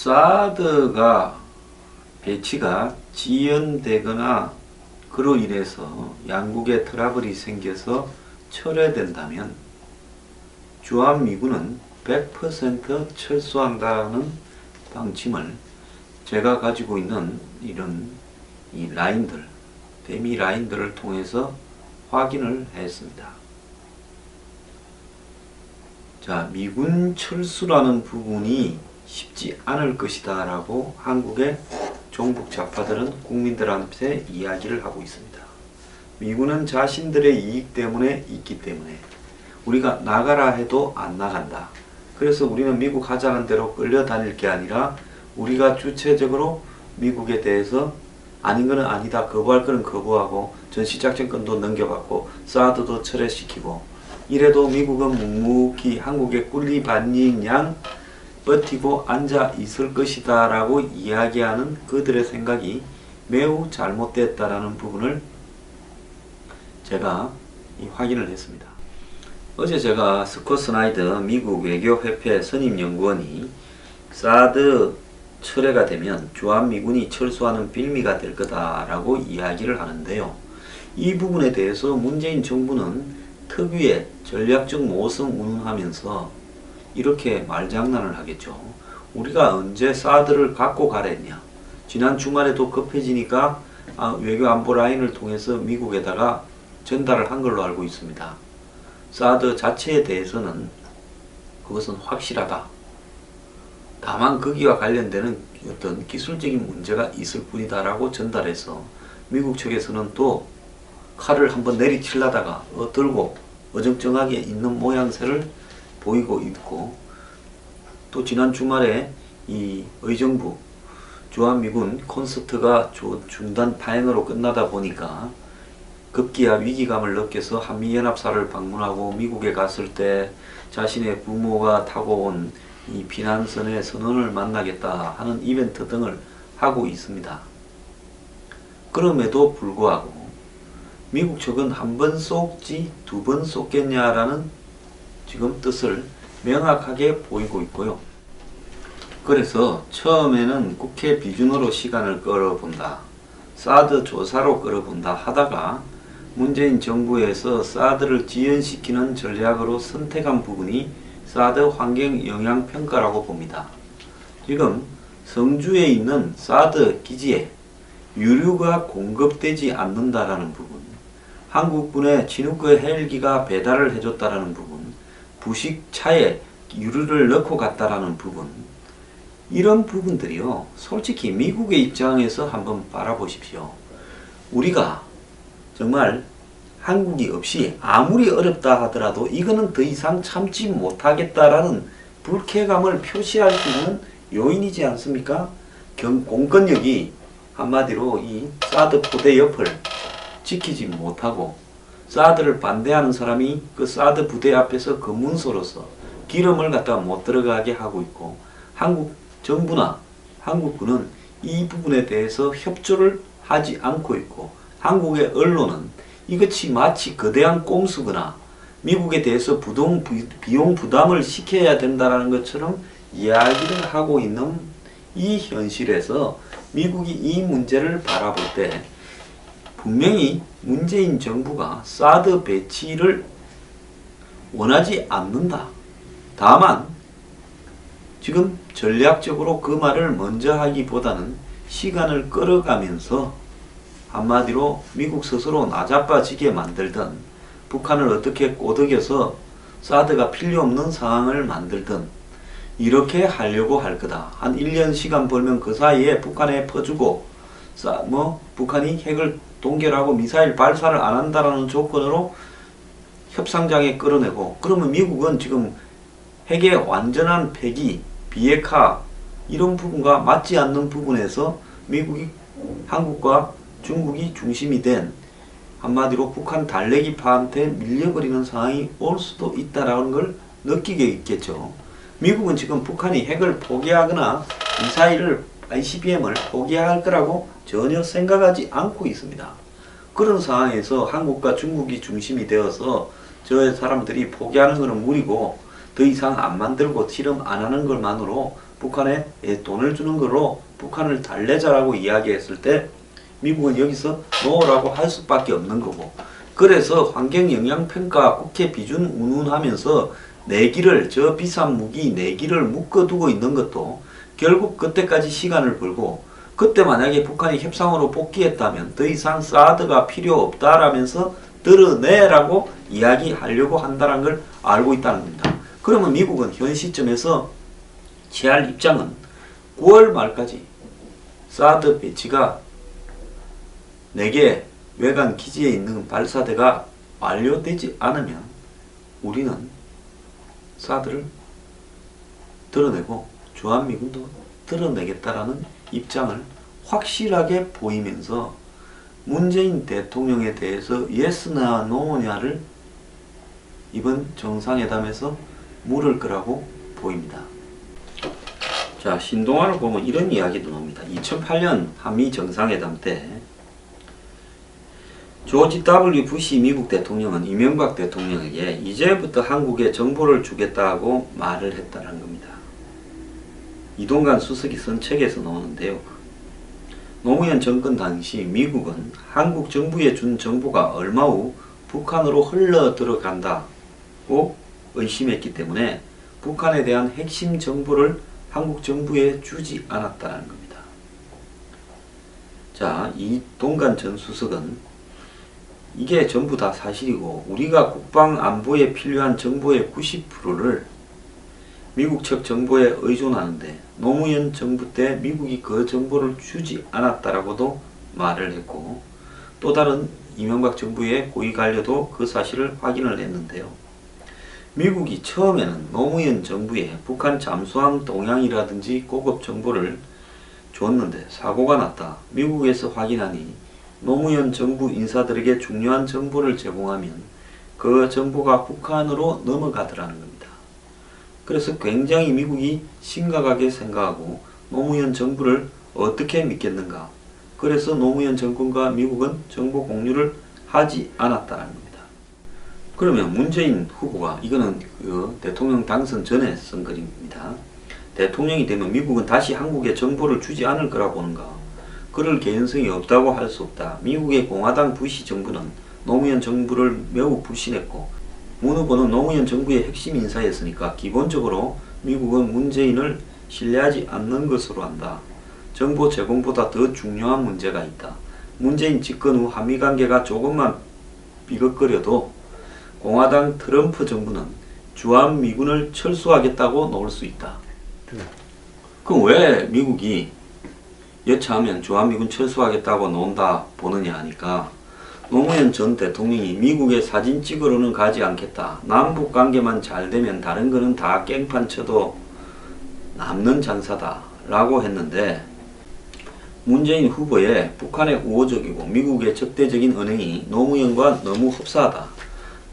사드가 배치가 지연되거나 그로 인해서 양국에 트러블이 생겨서 철회된다면 주한미군은 100% 철수한다는 방침을 제가 가지고 있는 이런 이 라인들, 대미 라인들을 통해서 확인을 했습니다. 자, 미군 철수라는 부분이 쉽지 않을 것이다 라고 한국의 종북 좌파들은 국민들한테 이야기를 하고 있습니다. 미군은 자신들의 이익 때문에 있기 때문에 우리가 나가라 해도 안 나간다. 그래서 우리는 미국 하자는 대로 끌려다닐 게 아니라 우리가 주체적으로 미국에 대해서 아닌 거는 아니다, 거부할 거는 거부하고 전시작전권도 넘겨받고 사드도 철회시키고 이래도 미국은 묵묵히 한국의 꿀리반인 양 버티고 앉아 있을 것이다 라고 이야기하는 그들의 생각이 매우 잘못됐다라는 부분을 제가 확인을 했습니다. 어제 제가 스콧 스나이드 미국 외교협회 선임연구원이 사드 철회가 되면 주한미군이 철수하는 빌미가 될 거다라고 이야기를 하는데요. 이 부분에 대해서 문재인 정부는 특유의 전략적 모성 운운하면서 이렇게 말장난을 하겠죠. 우리가 언제 사드를 갖고 가랬냐. 지난 주말에도 급해지니까 외교안보 라인을 통해서 미국에다가 전달을 한 걸로 알고 있습니다. 사드 자체에 대해서는 그것은 확실하다. 다만 거기와 관련되는 어떤 기술적인 문제가 있을 뿐이다 라고 전달해서 미국 측에서는 또 칼을 한번 내리치려다가 들고 어정쩡하게 있는 모양새를 보이고 있고, 또 지난 주말에 이 의정부 주한미군 콘서트가 중단 파행으로 끝나다 보니까 급기야 위기감을 느껴서 한미연합사를 방문하고 미국에 갔을 때 자신의 부모가 타고 온 이 비난선의 선원을 만나겠다 하는 이벤트 등을 하고 있습니다. 그럼에도 불구하고 미국 측은 한 번 쏘지 두 번 쏘겠냐라는 지금 뜻을 명확하게 보이고 있고요. 그래서 처음에는 국회 비준으로 시간을 끌어본다, 사드 조사로 끌어본다 하다가 문재인 정부에서 사드를 지연시키는 전략으로 선택한 부분이 사드 환경영향평가라고 봅니다. 지금 성주에 있는 사드 기지에 유류가 공급되지 않는다라는 부분, 한국군의 진흙 헬기가 배달을 해줬다라는 부분, 부식차에 유류를 넣고 갔다라는 부분, 이런 부분들이요, 솔직히 미국의 입장에서 한번 바라보십시오. 우리가 정말 한국이 없이 아무리 어렵다 하더라도 이거는 더 이상 참지 못하겠다라는 불쾌감을 표시할 수 있는 요인이지 않습니까? 공권력이 한마디로 이 사드 포대 옆을 지키지 못하고 사드를 반대하는 사람이 그 사드 부대 앞에서 검문소로서 기름을 갖다 못 들어가게 하고 있고, 한국 정부나 한국군은 이 부분에 대해서 협조를 하지 않고 있고, 한국의 언론은 이것이 마치 거대한 꼼수거나 미국에 대해서 비용 부담을 시켜야 된다는 것처럼 이야기를 하고 있는 이 현실에서 미국이 이 문제를 바라볼 때 분명히 문재인 정부가 사드 배치를 원하지 않는다. 다만 지금 전략적으로 그 말을 먼저 하기보다는 시간을 끌어가면서 한마디로 미국 스스로 나자빠지게 만들든 북한을 어떻게 꼬드겨서 사드가 필요 없는 상황을 만들든 이렇게 하려고 할 거다. 한 1년 시간 벌면 그 사이에 북한에 퍼주고 북한이 핵을 동결하고 미사일 발사를 안 한다라는 조건으로 협상장에 끌어내고, 그러면 미국은 지금 핵의 완전한 폐기, 비핵화 이런 부분과 맞지 않는 부분에서 미국이 한국과 중국이 중심이 된 한마디로 북한 달래기파한테 밀려버리는 상황이 올 수도 있다라는 걸 느끼게 있겠죠. 미국은 지금 북한이 핵을 포기하거나 미사일을 ICBM을 포기할 거라고 전혀 생각하지 않고 있습니다. 그런 상황에서 한국과 중국이 중심이 되어서 저 사람들이 포기하는 것은 무리고 더 이상 안 만들고 실험 안 하는 것만으로 북한에 돈을 주는 거로 북한을 달래자라고 이야기했을 때 미국은 여기서 노라고 할 수밖에 없는 거고, 그래서 환경영향평가 국회 비준 운운하면서 내기를, 저 비싼 무기 내기를 묶어두고 있는 것도 결국 그때까지 시간을 벌고, 그때 만약에 북한이 협상으로 복귀했다면 더 이상 사드가 필요 없다라면서 드러내라고 이야기하려고 한다는 걸 알고 있다는 겁니다. 그러면 미국은 현 시점에서 취할 입장은 9월 말까지 사드 배치가 4개 외관 기지에 있는 발사대가 완료되지 않으면 우리는 사드를 드러내고 주한미군도 드러내겠다라는 입장을 확실하게 보이면서 문재인 대통령에 대해서 예스나 노냐를 이번 정상회담에서 물을 거라고 보입니다. 자, 신동아를 보면 이런 이야기도 나옵니다. 2008년 한미 정상회담 때 조지 W. 부시 미국 대통령은 이명박 대통령에게 이제부터 한국에 정보를 주겠다고 말을 했다는 겁니다. 이동관 수석이 쓴 책에서 나오는데요. 노무현 정권 당시 미국은 한국 정부에 준 정보가 얼마 후 북한으로 흘러 들어간다고 의심했기 때문에 북한에 대한 핵심 정보를 한국 정부에 주지 않았다는 겁니다. 자, 이동관 전 수석은 이게 전부 다 사실이고 우리가 국방 안보에 필요한 정보의 90%를 미국 측 정보에 의존하는데 노무현 정부 때 미국이 그 정보를 주지 않았다라고도 말을 했고, 또 다른 이명박 정부의 고위 관료도 그 사실을 확인을 했는데요. 미국이 처음에는 노무현 정부에 북한 잠수함 동향이라든지 고급 정보를 줬는데 사고가 났다. 미국에서 확인하니 노무현 정부 인사들에게 중요한 정보를 제공하면 그 정보가 북한으로 넘어가더라는 겁니다. 그래서 굉장히 미국이 심각하게 생각하고 노무현 정부를 어떻게 믿겠는가. 그래서 노무현 정권과 미국은 정보 공유를 하지 않았다는 겁니다. 그러면 문재인 후보가, 이거는 그 대통령 당선 전에 쓴 글입니다. 대통령이 되면 미국은 다시 한국에 정보를 주지 않을 거라고 보는가. 그럴 개연성이 없다고 할 수 없다. 미국의 공화당 부시 정부는 노무현 정부를 매우 불신했고 문 후보는 노무현 정부의 핵심 인사였으니까 기본적으로 미국은 문재인을 신뢰하지 않는 것으로 한다. 정보 제공보다 더 중요한 문제가 있다. 문재인 집권 후 한미관계가 조금만 삐걱거려도 공화당 트럼프 정부는 주한미군을 철수하겠다고 나올 수 있다. 그럼 왜 미국이 여차하면 주한미군 철수하겠다고 논다 보느냐 하니까, 노무현 전 대통령이 미국에 사진 찍으러는 가지 않겠다. 남북관계만 잘 되면 다른 거는 다 깽판 쳐도 남는 장사다 라고 했는데, 문재인 후보의 북한의 우호적이고 미국의 적대적인 언행이 노무현과 너무 흡사하다.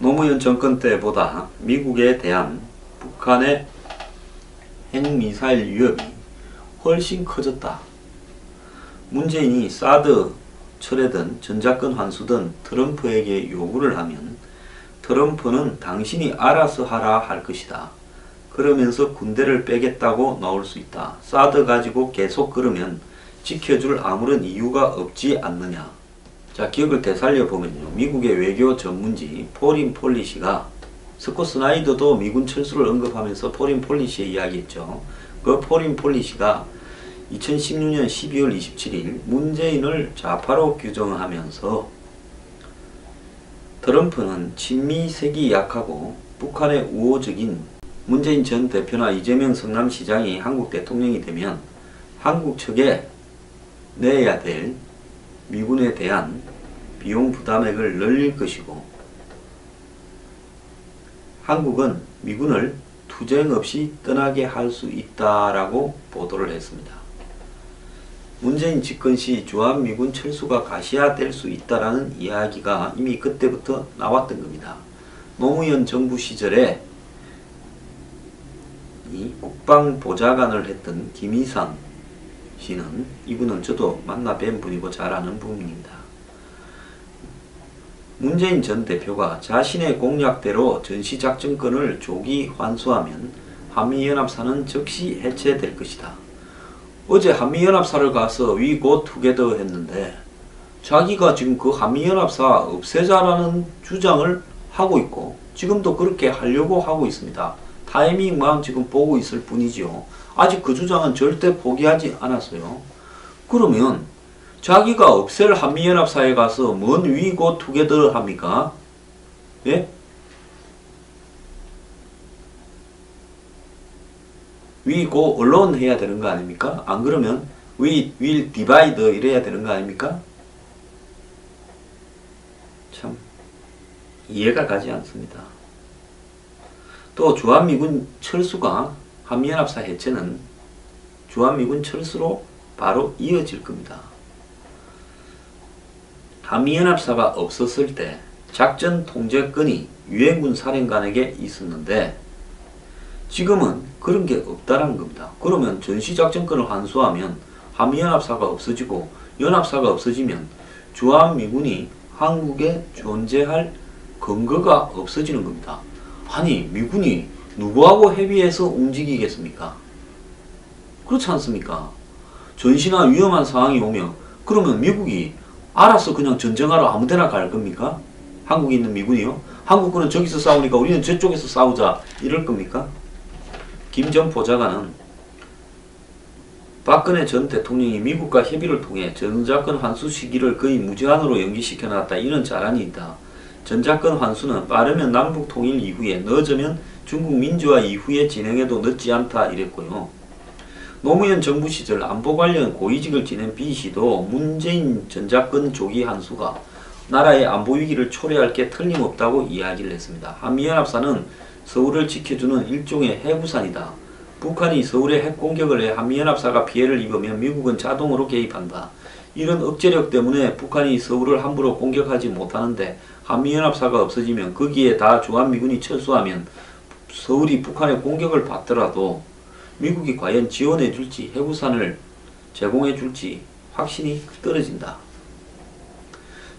노무현 정권 때보다 미국에 대한 북한의 핵미사일 위협이 훨씬 커졌다. 문재인이 사드 철회든 전자권 환수든 트럼프에게 요구를 하면 트럼프는 당신이 알아서 하라 할 것이다. 그러면서 군대를 빼겠다고 나올 수 있다. 사드 가지고 계속 그러면 지켜줄 아무런 이유가 없지 않느냐. 자, 기억을 되살려 보면요. 미국의 외교 전문지 포린 폴리시가, 스콧 스나이더도 미군 철수를 언급하면서 포린 폴리시에 이야기했죠. 그 포린 폴리시가 2016년 12월 27일 문재인을 좌파로 규정하면서 트럼프는 친미색이 약하고 북한의 우호적인 문재인 전 대표나 이재명 성남시장이 한국 대통령이 되면 한국 측에 내야 될 미군에 대한 비용 부담액을 늘릴 것이고 한국은 미군을 투쟁 없이 떠나게 할 수 있다라고 보도를 했습니다. 문재인 집권 시 주한미군 철수가 가시화될 수 있다라는 이야기가 이미 그때부터 나왔던 겁니다. 노무현 정부 시절에 이 국방보좌관을 했던 김희상 씨는, 이분은 저도 만나 뵌 분이고 잘 아는 분입니다. 문재인 전 대표가 자신의 공약대로 전시작전권을 조기 환수하면 한미연합사는 즉시 해체될 것이다. 어제 한미연합사를 가서 We go together 했는데 자기가 지금 그 한미연합사 없애자라는 주장을 하고 있고 지금도 그렇게 하려고 하고 있습니다. 타이밍만 지금 보고 있을 뿐이지요. 아직 그 주장은 절대 포기하지 않았어요. 그러면 자기가 없앨 한미연합사에 가서 뭔 We go together 합니까? 예? We go alone 해야 되는 거 아닙니까? 안 그러면 We will divide 이래야 되는 거 아닙니까? 참 이해가 가지 않습니다. 또 주한미군 철수가 한미연합사 해체는 주한미군 철수로 바로 이어질 겁니다. 한미연합사가 없었을 때 작전 통제권이 유엔군 사령관에게 있었는데 지금은 그런 게 없다는 겁니다. 그러면 전시작전권을 환수하면 한미연합사가 없어지고 연합사가 없어지면 주한미군이 한국에 존재할 근거가 없어지는 겁니다. 아니 미군이 누구하고 협의해서 움직이겠습니까? 그렇지 않습니까? 전시나 위험한 상황이 오면 그러면 미국이 알아서 그냥 전쟁하러 아무데나 갈 겁니까? 한국에 있는 미군이요? 한국군은 저기서 싸우니까 우리는 저쪽에서 싸우자 이럴 겁니까? 김 전 보좌관은 박근혜 전 대통령이 미국과 협의를 통해 전자권 환수 시기를 거의 무제한으로 연기시켜놨다. 이런 자랑이 있다. 전자권 환수는 빠르면 남북 통일 이후에 늦으면 중국 민주화 이후에 진행해도 늦지 않다 이랬고요. 노무현 정부 시절 안보 관련 고위직을 지낸 B씨도 문재인 전자권 조기 환수가 나라의 안보 위기를 초래할 게 틀림없다고 이야기를 했습니다. 한미연합사는 서울을 지켜주는 일종의 해구산이다. 북한이 서울에 핵공격을 해 한미연합사가 피해를 입으면 미국은 자동으로 개입한다. 이런 억제력 때문에 북한이 서울을 함부로 공격하지 못하는데 한미연합사가 없어지면 거기에 다 주한미군이 철수하면 서울이 북한의 공격을 받더라도 미국이 과연 지원해줄지 해구산을 제공해줄지 확신이 떨어진다.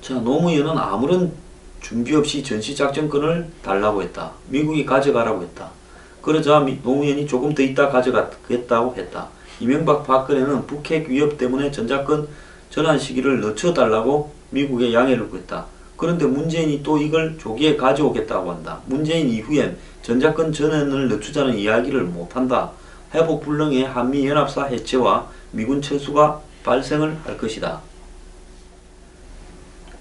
자, 노무현은 아무런 준비 없이 전시작전권을 달라고 했다. 미국이 가져가라고 했다. 그러자 노무현이 조금 더 있다 가져가겠다고 했다. 이명박 박근혜는 북핵 위협 때문에 전자권 전환 시기를 늦춰달라고 미국에 양해를 구했다. 그런데 문재인이 또 이걸 조기에 가져오겠다고 한다. 문재인 이후엔 전자권 전환을 늦추자는 이야기를 못한다. 회복 불능의 한미연합사 해체와 미군 철수가 발생을 할 것이다.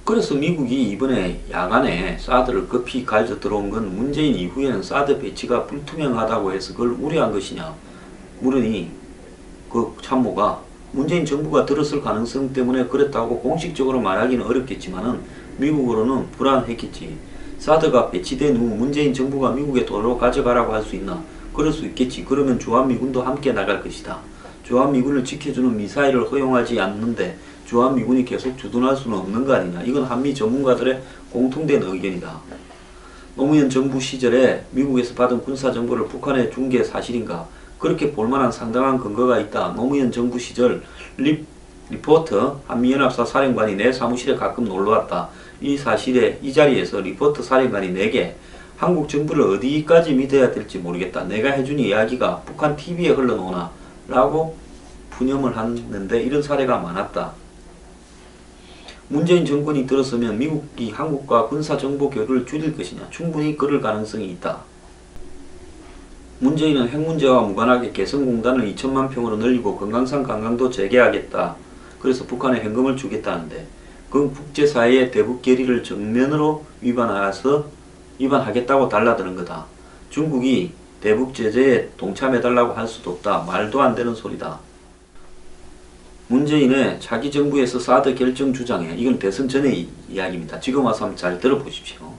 그래서 미국이 이번에 야간에 사드를 급히 가져 들어온 건 문재인 이후에는 사드 배치가 불투명하다고 해서 그걸 우려한 것이냐. 물으니 그 참모가 문재인 정부가 들었을 가능성 때문에 그랬다고 공식적으로 말하기는 어렵겠지만은 미국으로는 불안했겠지. 사드가 배치된 후 문재인 정부가 미국에 도로 가져가라고 할 수 있나? 그럴 수 있겠지. 그러면 주한미군도 함께 나갈 것이다. 주한미군을 지켜주는 미사일을 허용하지 않는데 주한미군이 계속 주둔할 수는 없는 거 아니냐. 이건 한미 전문가들의 공통된 의견이다. 노무현 정부 시절에 미국에서 받은 군사정보를 북한에 준 게 사실인가? 그렇게 볼만한 상당한 근거가 있다. 노무현 정부 시절 리포터 한미연합사 사령관이 내 사무실에 가끔 놀러왔다. 이 자리에서 리포터 사령관이 내게 한국 정부를 어디까지 믿어야 될지 모르겠다. 내가 해준 이야기가 북한 TV에 흘러나오나? 라고 푸념을 했는데 이런 사례가 많았다. 문재인 정권이 들었으면 미국이 한국과 군사정보 교류를 줄일 것이냐? 충분히 그럴 가능성이 있다. 문재인은 핵 문제와 무관하게 개성공단을 2천만 평으로 늘리고 금강산 관광도 재개하겠다. 그래서 북한에 현금을 주겠다는데 그 국제사회의 대북 결의를 정면으로 위반하겠다고 달라드는 거다. 중국이 대북 제재에 동참해달라고 할 수도 없다. 말도 안 되는 소리다. 문재인의 자기 정부에서 사드 결정 주장에, 이건 대선 전의 이야기입니다. 지금 와서 한번 잘 들어보십시오.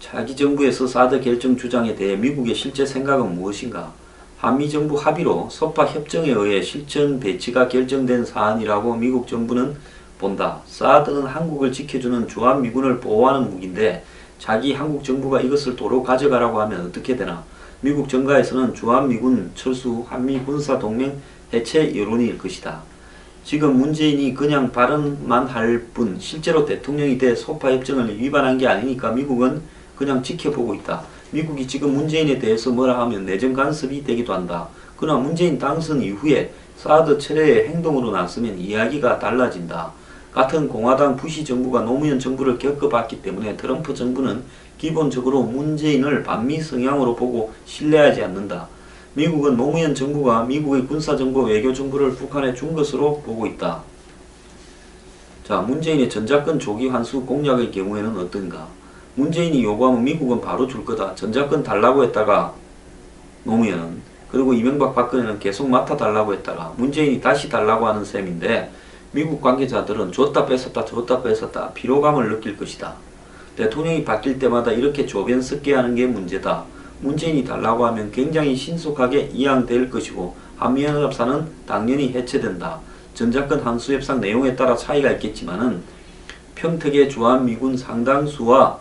자기 정부에서 사드 결정 주장에 대해 미국의 실제 생각은 무엇인가? 한미정부 합의로 소파 협정에 의해 실전 배치가 결정된 사안이라고 미국 정부는 본다. 사드는 한국을 지켜주는 주한미군을 보호하는 무기인데 자기 한국 정부가 이것을 도로 가져가라고 하면 어떻게 되나? 미국 정가에서는 주한미군 철수, 한미군사동맹 해체 여론일 것이다. 지금 문재인이 그냥 발언만 할 뿐 실제로 대통령이 돼 소파 협정을 위반한 게 아니니까 미국은 그냥 지켜보고 있다. 미국이 지금 문재인에 대해서 뭐라 하면 내정 간섭이 되기도 한다. 그러나 문재인 당선 이후에 사드 철회의 행동으로 나서면 이야기가 달라진다. 같은 공화당 부시 정부가 노무현 정부를 겪어봤기 때문에 트럼프 정부는 기본적으로 문재인을 반미 성향으로 보고 신뢰하지 않는다. 미국은 노무현 정부가 미국의 군사정보 외교정보를 북한에 준 것으로 보고 있다. 자, 문재인의 전작권 조기 환수 공약의 경우에는 어떤가? 문재인이 요구하면 미국은 바로 줄 거다. 전작권 달라고 했다가 노무현은, 그리고 이명박 박근혜는 계속 맡아달라고 했다가 문재인이 다시 달라고 하는 셈인데, 미국 관계자들은 줬다 뺐었다 피로감을 느낄 것이다. 대통령이 바뀔 때마다 이렇게 조변석게 하는 게 문제다. 문재인이 달라고 하면 굉장히 신속하게 이양될 것이고 한미연합사는 당연히 해체된다. 전작권 환수협상 내용에 따라 차이가 있겠지만은 평택의 주한미군 상당수와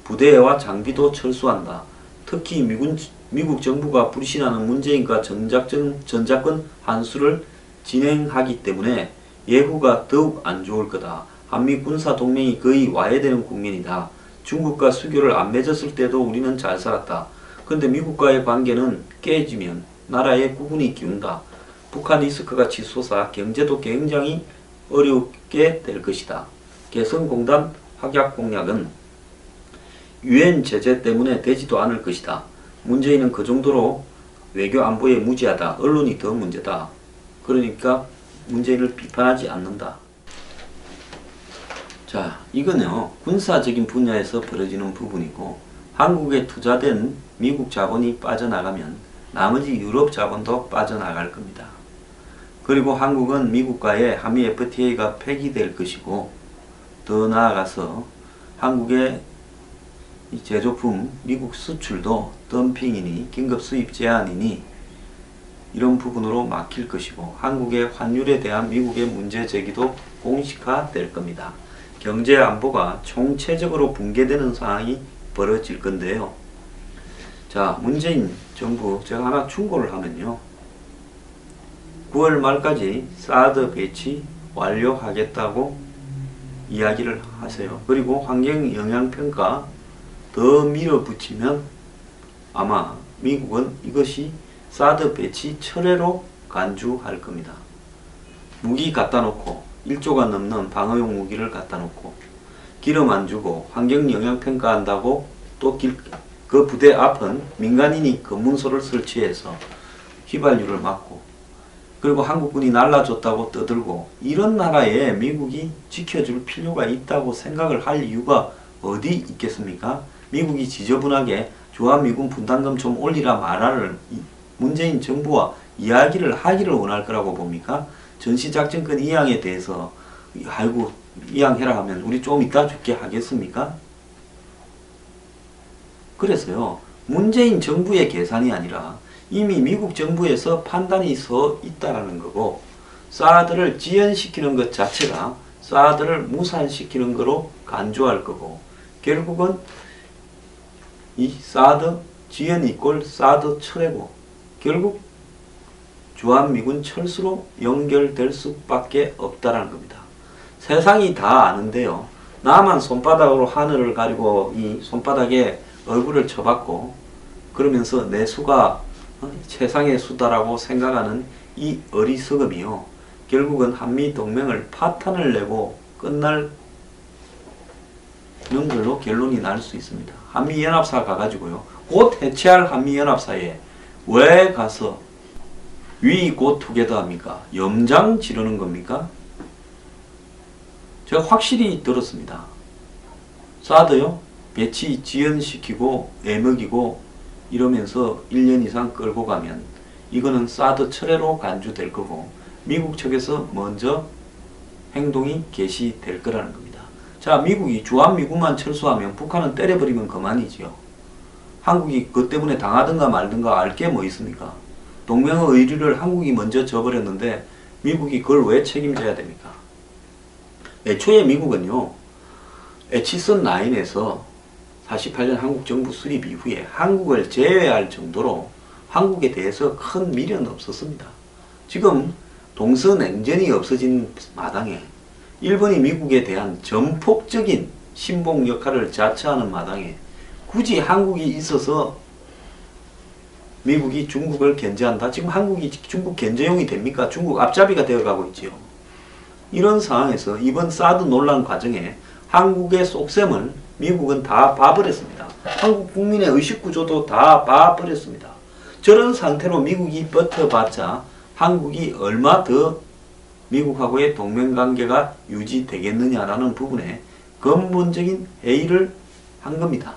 부대와 장비도 철수한다. 특히 미국 정부가 불신하는 문재인과 전작권 환수를 진행하기 때문에 예후가 더욱 안 좋을 거다. 한미 군사 동맹이 거의 와해되는 국면이다. 중국과 수교를 안 맺었을 때도 우리는 잘 살았다. 그런데 미국과의 관계는 깨지면 나라의 국운이 기운다. 북한 리스크가 치솟아 경제도 굉장히 어렵게 될 것이다. 개성공단 확약 공약은 유엔 제재 때문에 되지도 않을 것이다. 문재인은 그 정도로 외교 안보에 무지하다. 언론이 더 문제다. 그러니까 문재인을 비판하지 않는다. 자, 이거는요, 군사적인 분야에서 벌어지는 부분이고, 한국에 투자된 미국 자본이 빠져나가면 나머지 유럽 자본도 빠져나갈 겁니다. 그리고 한국은 미국과의 한미 FTA가 폐기될 것이고, 더 나아가서 한국의 제조품 미국 수출도 덤핑이니 긴급 수입 제한이니 이런 부분으로 막힐 것이고, 한국의 환율에 대한 미국의 문제 제기도 공식화될 겁니다. 경제 안보가 총체적으로 붕괴되는 상황이 벌어질 건데요. 자, 문재인 정부 제가 하나 충고를 하면요, 9월 말까지 사드 배치 완료하겠다고 이야기를 하세요. 그리고 환경영향평가 더 밀어붙이면 아마 미국은 이것이 사드 배치 철회로 간주할 겁니다. 무기 갖다 놓고 1조가 넘는 방어용 무기를 갖다 놓고 기름 안 주고 환경영향평가 한다고 또 그 부대 앞은 민간인이 검문소를 설치해서 휘발유를 막고, 그리고 한국군이 날라줬다고 떠들고, 이런 나라에 미국이 지켜줄 필요가 있다고 생각을 할 이유가 어디 있겠습니까? 미국이 지저분하게 주한미군 분담금 좀 올리라 마라를 문재인 정부와 이야기를 하기를 원할 거라고 봅니까? 전시작전권 이양에 대해서 아이고 이양해라 하면 우리 좀 이따 줄게 하겠습니까? 그래서요, 문재인 정부의 계산이 아니라 이미 미국 정부에서 판단이 서 있다라는 거고, 사드를 지연시키는 것 자체가 사드를 무산시키는 거로 간주할 거고, 결국은 이 사드 지연 이꼴 사드 철회고, 결국 주한미군 철수로 연결될 수밖에 없다라는 겁니다. 세상이 다 아는데요, 나만 손바닥으로 하늘을 가리고 이 손바닥에 얼굴을 쳐박고 그러면서 내 수가 최상의 수다라고 생각하는 이 어리석음이요, 결국은 한미동맹을 파탄을 내고 끝날 걸로 결론이 날 수 있습니다. 한미연합사 가가지고요, 곧 해체할 한미연합사에 왜 가서 위 곧 투게더 합니까? 염장 지르는 겁니까? 제가 확실히 들었습니다. 사드요, 배치 지연시키고 애먹이고 이러면서 1년 이상 끌고 가면 이거는 사드 철회로 간주될 거고, 미국 측에서 먼저 행동이 개시될 거라는 겁니다. 자, 미국이 주한미군만 철수하면 북한은 때려버리면 그만이지요. 한국이 그것 때문에 당하든가 말든가 알 게 뭐 있습니까? 동맹의 의리를 한국이 먼저 져버렸는데 미국이 그걸 왜 책임져야 됩니까? 애초에 미국은요, 에치슨 9에서 48년 한국 정부 수립 이후에 한국을 제외할 정도로 한국에 대해서 큰 미련은 없었습니다. 지금 동서냉전이 없어진 마당에 일본이 미국에 대한 전폭적인 신봉 역할을 자처하는 마당에 굳이 한국이 있어서 미국이 중국을 견제한다? 지금 한국이 중국 견제용이 됩니까? 중국 앞잡이가 되어가고 있지요. 이런 상황에서 이번 사드 논란 과정에 한국의 속셈을 미국은 다 봐버렸습니다. 한국 국민의 의식구조도 다 봐버렸습니다. 저런 상태로 미국이 버텨봤자 한국이 얼마 더 미국하고의 동맹관계가 유지되겠느냐라는 부분에 근본적인 회의를 한 겁니다.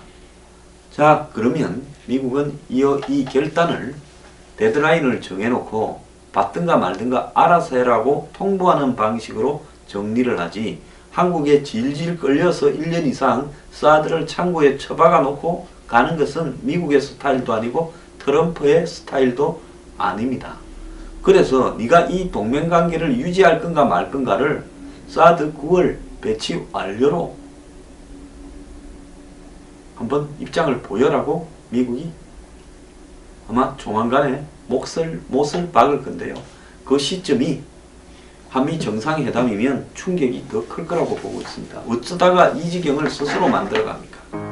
자, 그러면 미국은 이 결단을 데드라인을 정해놓고 받든가 말든가 알아서 해라고 통보하는 방식으로 정리를 하지, 한국에 질질 끌려서 1년 이상 사드를 창고에 처박아 놓고 가는 것은 미국의 스타일도 아니고 트럼프의 스타일도 아닙니다. 그래서 네가 이 동맹관계를 유지할 건가 말 건가를 사드 9월 배치 완료로 한번 입장을 보여라고 미국이 아마 조만간에 못을 박을 건데요. 그 시점이 한미 정상회담이면 충격이 더 클 거라고 보고 있습니다. 어쩌다가 이 지경을 스스로 만들어 갑니까?